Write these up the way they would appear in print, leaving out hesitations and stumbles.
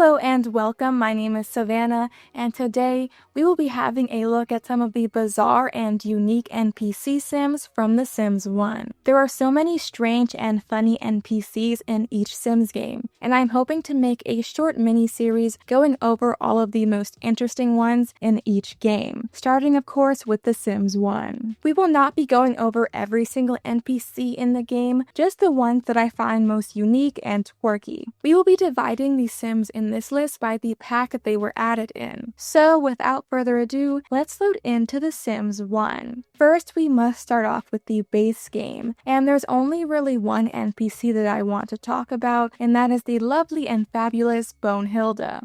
Hello and welcome, my name is Savannah, and today we will be having a look at some of the bizarre and unique NPC Sims from The Sims 1. There are so many strange and funny NPCs in each Sims game, and I'm hoping to make a short mini-series going over all of the most interesting ones in each game, starting of course with The Sims 1. We will not be going over every single NPC in the game, just the ones that I find most unique and quirky. We will be dividing the Sims in this list by the pack that they were added in. So without further ado, let's load into The Sims 1. First, we must start off with the base game, and there's only really one NPC that I want to talk about, and that is the lovely and fabulous Hilda.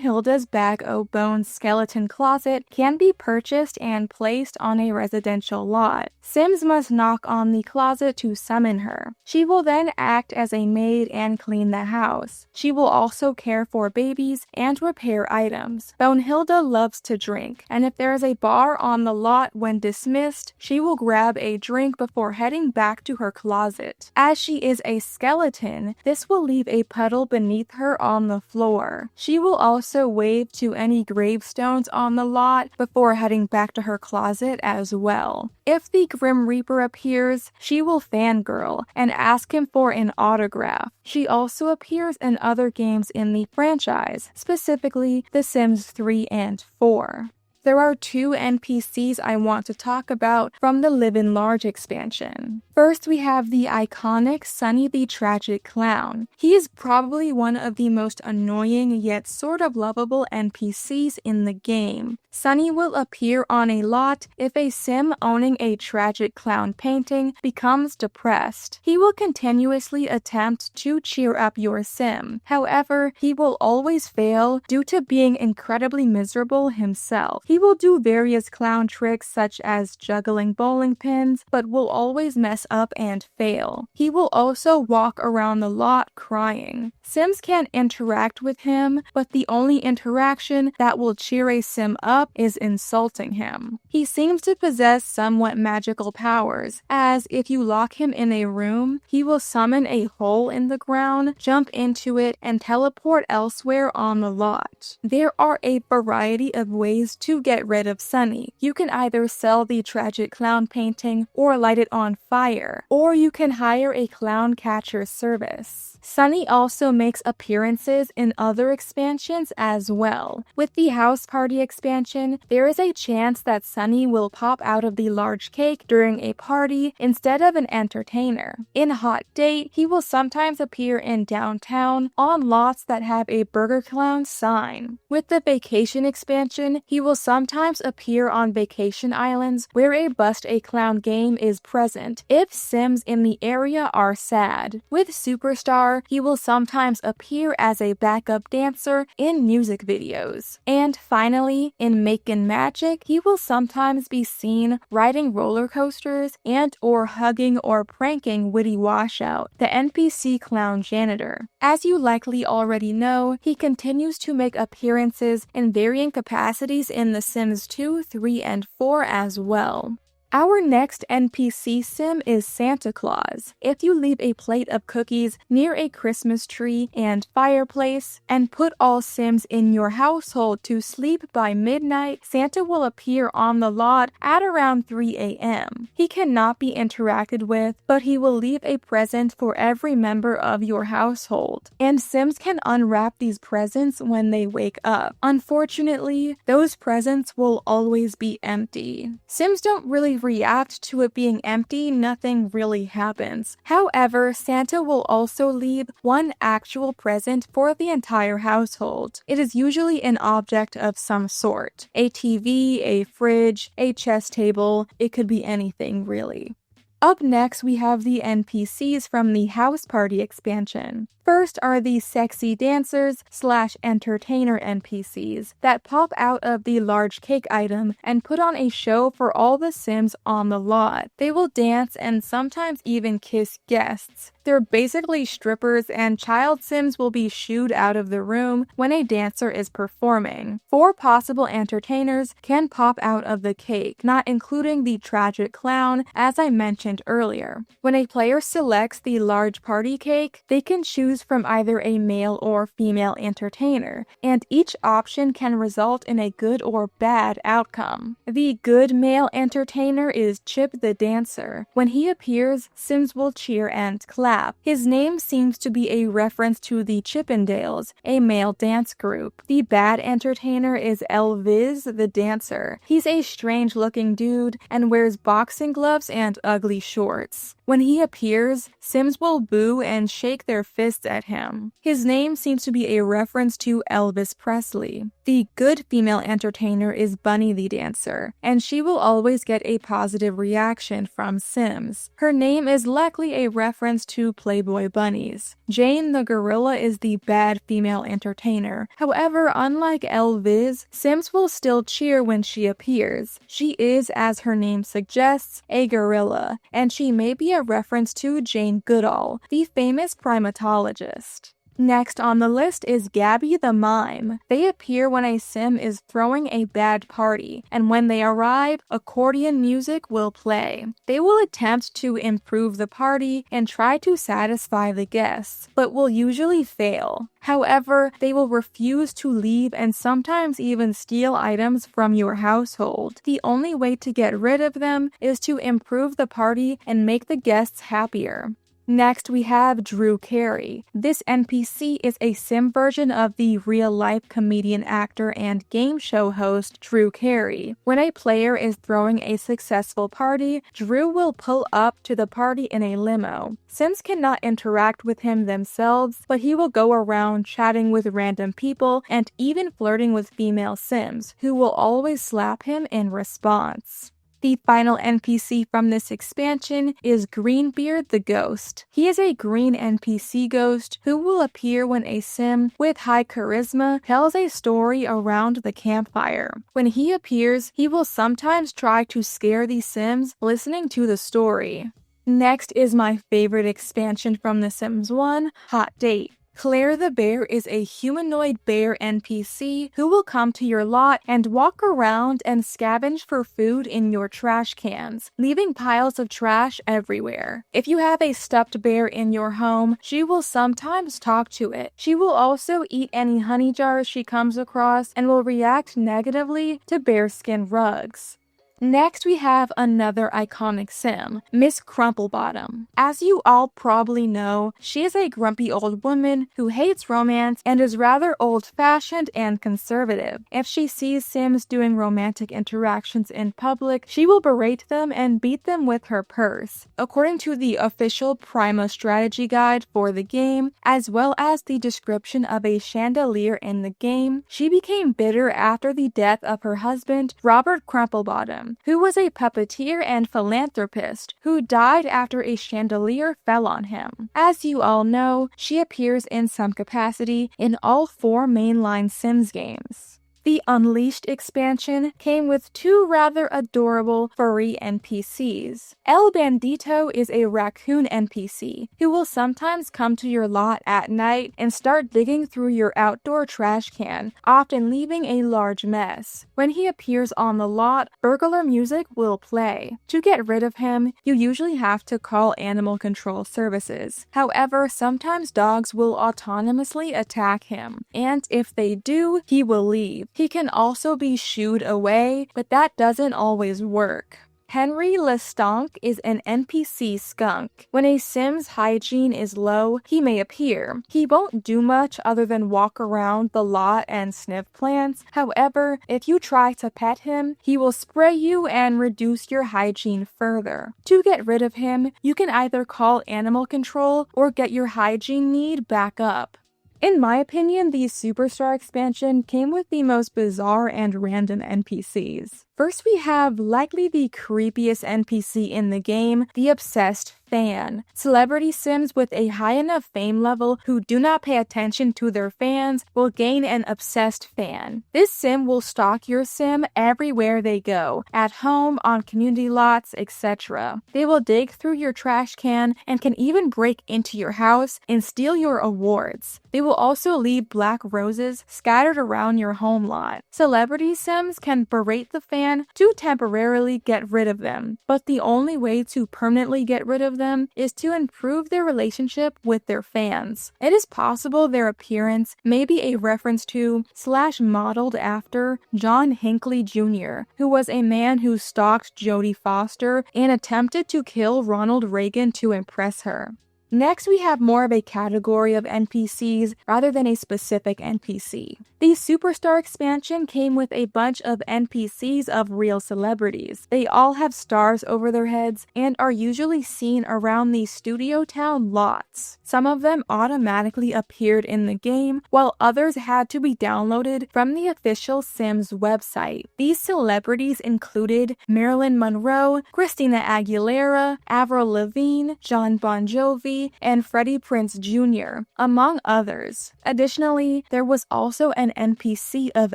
Hilda's Bag o' Bones skeleton closet can be purchased and placed on a residential lot. Sims must knock on the closet to summon her. She will then act as a maid and clean the house. She will also care for babies and repair items. Hilda loves to drink, and if there is a bar on the lot when dismissed, she will grab a drink before heading back to her closet. As she is a skeleton, this will leave a puddle beneath her on the floor. She will also wave to any gravestones on the lot before heading back to her closet as well. If the Grim Reaper appears, she will fangirl and ask him for an autograph. She also appears in other games in the franchise, specifically The Sims 3 and 4. There are two NPCs I want to talk about from the Live in Large expansion. First, we have the iconic Sunny the Tragic Clown. He is probably one of the most annoying yet sort of lovable NPCs in the game. Sunny will appear on a lot if a sim owning a tragic clown painting becomes depressed. He will continuously attempt to cheer up your sim. However, he will always fail due to being incredibly miserable himself. He will do various clown tricks such as juggling bowling pins, but will always mess up and fail. He will also walk around the lot crying. Sims can interact with him, but the only interaction that will cheer a sim up is insulting him. He seems to possess somewhat magical powers, as if you lock him in a room, he will summon a hole in the ground, jump into it, and teleport elsewhere on the lot. There are a variety of ways to get rid of Sunny. You can either sell the tragic clown painting or light it on fire, or you can hire a clown catcher service. Sunny also makes appearances in other expansions as well. With the House Party expansion, there is a chance that Sunny will pop out of the large cake during a party instead of an entertainer. In Hot Date, he will sometimes appear in downtown on lots that have a Burger Clown sign. With the Vacation expansion, he will sometimes appear on vacation islands where a Bust a Clown game is present if Sims in the area are sad. With Superstar, he will sometimes appear as a backup dancer in music videos. And finally, in Makin' Magic, he will sometimes be seen riding roller coasters and or hugging or pranking Witty Washout, the NPC clown janitor. As you likely already know, he continues to make appearances in varying capacities in The Sims 2, 3, and 4 as well. Our next NPC sim is Santa Claus. If you leave a plate of cookies near a Christmas tree and fireplace and put all Sims in your household to sleep by midnight, Santa will appear on the lot at around 3 a.m. He cannot be interacted with, but he will leave a present for every member of your household, and Sims can unwrap these presents when they wake up. Unfortunately, those presents will always be empty. Sims don't really react to it being empty, nothing really happens. However, Santa will also leave one actual present for the entire household. It is usually an object of some sort. A TV, a fridge, a chess table, it could be anything really. Up next, we have the NPCs from the House Party expansion. First are the sexy dancers / entertainer NPCs that pop out of the large cake item and put on a show for all the Sims on the lot. They will dance and sometimes even kiss guests. They're basically strippers, and child Sims will be shooed out of the room when a dancer is performing. 4 possible entertainers can pop out of the cake, not including the tragic clown, as I mentioned mentioned earlier. When a player selects the large party cake, they can choose from either a male or female entertainer, and each option can result in a good or bad outcome. The good male entertainer is Chip the Dancer. When he appears, Sims will cheer and clap. His name seems to be a reference to the Chippendales, a male dance group. The bad entertainer is Elvis the Dancer. He's a strange-looking dude and wears boxing gloves and ugly shorts. When he appears, Sims will boo and shake their fists at him. His name seems to be a reference to Elvis Presley. The good female entertainer is Bunny the Dancer, and she will always get a positive reaction from Sims. Her name is likely a reference to Playboy bunnies. Jane the Gorilla is the bad female entertainer. However, unlike Elvis, Sims will still cheer when she appears. She is, as her name suggests, a gorilla, and she may be a reference to Jane Goodall, the famous primatologist. Next on the list is Gabby the Mime. They appear when a sim is throwing a bad party, and when they arrive, accordion music will play. They will attempt to improve the party and try to satisfy the guests, but will usually fail. However, they will refuse to leave and sometimes even steal items from your household. The only way to get rid of them is to improve the party and make the guests happier. Next, we have Drew Carey. This NPC is a sim version of the real-life comedian, actor, and game show host Drew Carey. When a player is throwing a successful party, Drew will pull up to the party in a limo. Sims cannot interact with him themselves, but he will go around chatting with random people and even flirting with female Sims, who will always slap him in response. The final NPC from this expansion is Greenbeard the Ghost. He is a green NPC ghost who will appear when a sim with high charisma tells a story around the campfire. When he appears, he will sometimes try to scare the sims listening to the story. Next is my favorite expansion from The Sims 1, Hot Date. Claire the Bear is a humanoid bear NPC who will come to your lot and walk around and scavenge for food in your trash cans, leaving piles of trash everywhere. If you have a stuffed bear in your home, she will sometimes talk to it. She will also eat any honey jars she comes across and will react negatively to bearskin rugs. Next, we have another iconic sim, Miss Crumplebottom. As you all probably know, she is a grumpy old woman who hates romance and is rather old-fashioned and conservative. If she sees sims doing romantic interactions in public, she will berate them and beat them with her purse. According to the official Prima strategy guide for the game, as well as the description of a chandelier in the game, she became bitter after the death of her husband, Robert Crumplebottom, who was a puppeteer and philanthropist who died after a chandelier fell on him. As you all know, she appears in some capacity in all 4 mainline Sims games. The Unleashed expansion came with 2 rather adorable furry NPCs. El Bandito is a raccoon NPC who will sometimes come to your lot at night and start digging through your outdoor trash can, often leaving a large mess. When he appears on the lot, burglar music will play. To get rid of him, you usually have to call animal control services. However, sometimes dogs will autonomously attack him, and if they do, he will leave. He can also be shooed away, but that doesn't always work. Henry Lestonk is an NPC skunk. When a sim's hygiene is low, he may appear. He won't do much other than walk around the lot and sniff plants. However, if you try to pet him, he will spray you and reduce your hygiene further. To get rid of him, you can either call animal control or get your hygiene need back up. In my opinion, the Superstar expansion came with the most bizarre and random NPCs. First, we have likely the creepiest NPC in the game, the Obsessed Fan. Celebrity sims with a high enough fame level who do not pay attention to their fans will gain an Obsessed Fan. This sim will stalk your sim everywhere they go, at home, on community lots, etc. They will dig through your trash can and can even break into your house and steal your awards. They will also leave black roses scattered around your home lot. Celebrity sims can berate the fan can to temporarily get rid of them, but the only way to permanently get rid of them is to improve their relationship with their fans. It is possible their appearance may be a reference to / modeled after John Hinckley Jr., who was a man who stalked Jodie Foster and attempted to kill Ronald Reagan to impress her. Next, we have more of a category of NPCs rather than a specific NPC. The Superstar expansion came with a bunch of NPCs of real celebrities. They all have stars over their heads and are usually seen around the Studio Town lots. Some of them automatically appeared in the game, while others had to be downloaded from the official Sims website. These celebrities included Marilyn Monroe, Christina Aguilera, Avril Lavigne, John Bon Jovi, and Freddie Prinze Jr., among others. Additionally, there was also an NPC of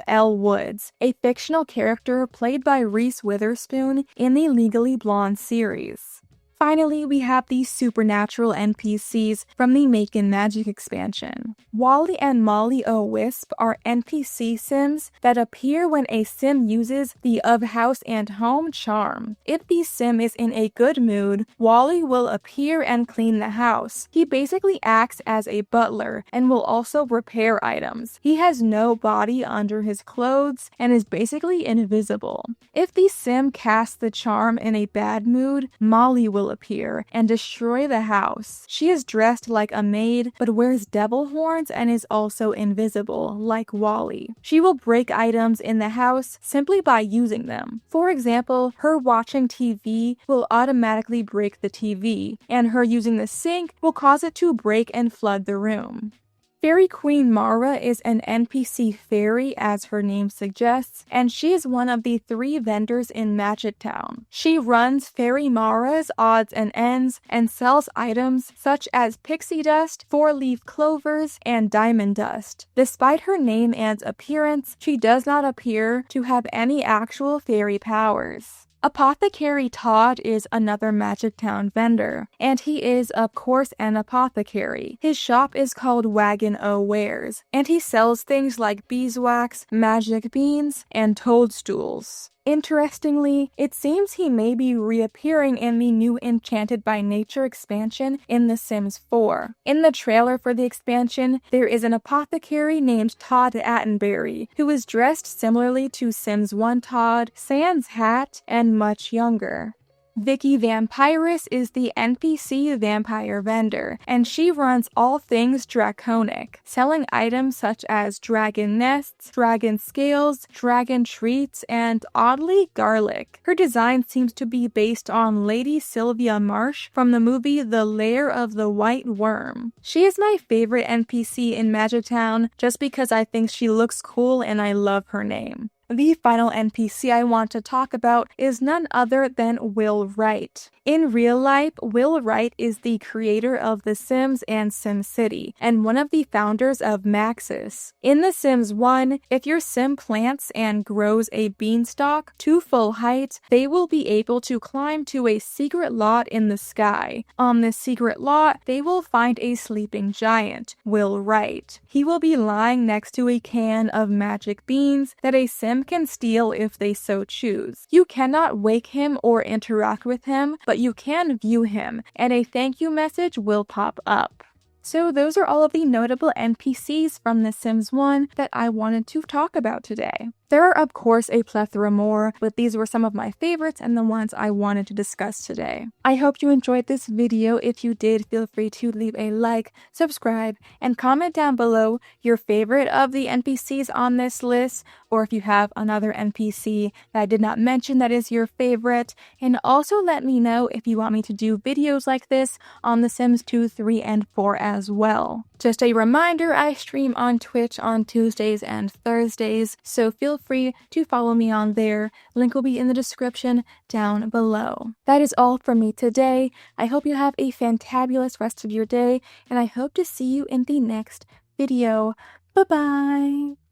Elle Woods, a fictional character played by Reese Witherspoon in the Legally Blonde series. Finally, we have the supernatural NPCs from the Makin' Magic expansion. Wally and Molly O'Wisp are NPC Sims that appear when a Sim uses the Of House and Home charm. If the Sim is in a good mood, Wally will appear and clean the house. He basically acts as a butler and will also repair items. He has no body under his clothes and is basically invisible. If the Sim casts the charm in a bad mood, Molly will appear and destroy the house. She is dressed like a maid but wears devil horns and is also invisible, like Wally. She will break items in the house simply by using them. For example, her watching TV will automatically break the TV, and her using the sink will cause it to break and flood the room. Fairy Queen Mara is an NPC fairy, as her name suggests, and she is one of the 3 vendors in Magic Town. She runs Fairy Mara's odds and ends and sells items such as pixie dust, 4-leaf clovers, and diamond dust. Despite her name and appearance, she does not appear to have any actual fairy powers. Apothecary Todd is another Magic Town vendor, and he is, of course, an apothecary. His shop is called Wagon O Wares, and he sells things like beeswax, magic beans, and toadstools. Interestingly, it seems he may be reappearing in the new Enchanted by Nature expansion in The Sims 4. In the trailer for the expansion, there is an apothecary named Todd Attenberry, who is dressed similarly to Sims 1 Todd, sans hat, and much younger. Vicky Vampirus is the NPC vampire vendor, and she runs all things draconic, selling items such as dragon nests, dragon scales, dragon treats, and, oddly, garlic. Her design seems to be based on Lady Sylvia Marsh from the movie The Lair of the White Worm. She is my favorite NPC in Magic Town just because I think she looks cool and I love her name. The final NPC I want to talk about is none other than Will Wright. In real life, Will Wright is the creator of The Sims and SimCity, and one of the founders of Maxis. In The Sims 1, if your Sim plants and grows a beanstalk to full height, they will be able to climb to a secret lot in the sky. On this secret lot, they will find a sleeping giant, Will Wright. He will be lying next to a can of magic beans that a Sim can steal if they so choose. You cannot wake him or interact with him, but you can view him, and a thank you message will pop up. So those are all of the notable NPCs from The Sims 1 that I wanted to talk about today. There are of course a plethora more, but these were some of my favorites and the ones I wanted to discuss today. I hope you enjoyed this video. If you did, feel free to leave a like, subscribe, and comment down below your favorite of the NPCs on this list, or if you have another NPC that I did not mention that is your favorite, and also let me know if you want me to do videos like this on The Sims 2, 3, and 4 as well. Just a reminder, I stream on Twitch on Tuesdays and Thursdays, so feel free to follow me on there. Link will be in the description down below. That is all from me today. I hope you have a fantabulous rest of your day, and I hope to see you in the next video. Bye-bye!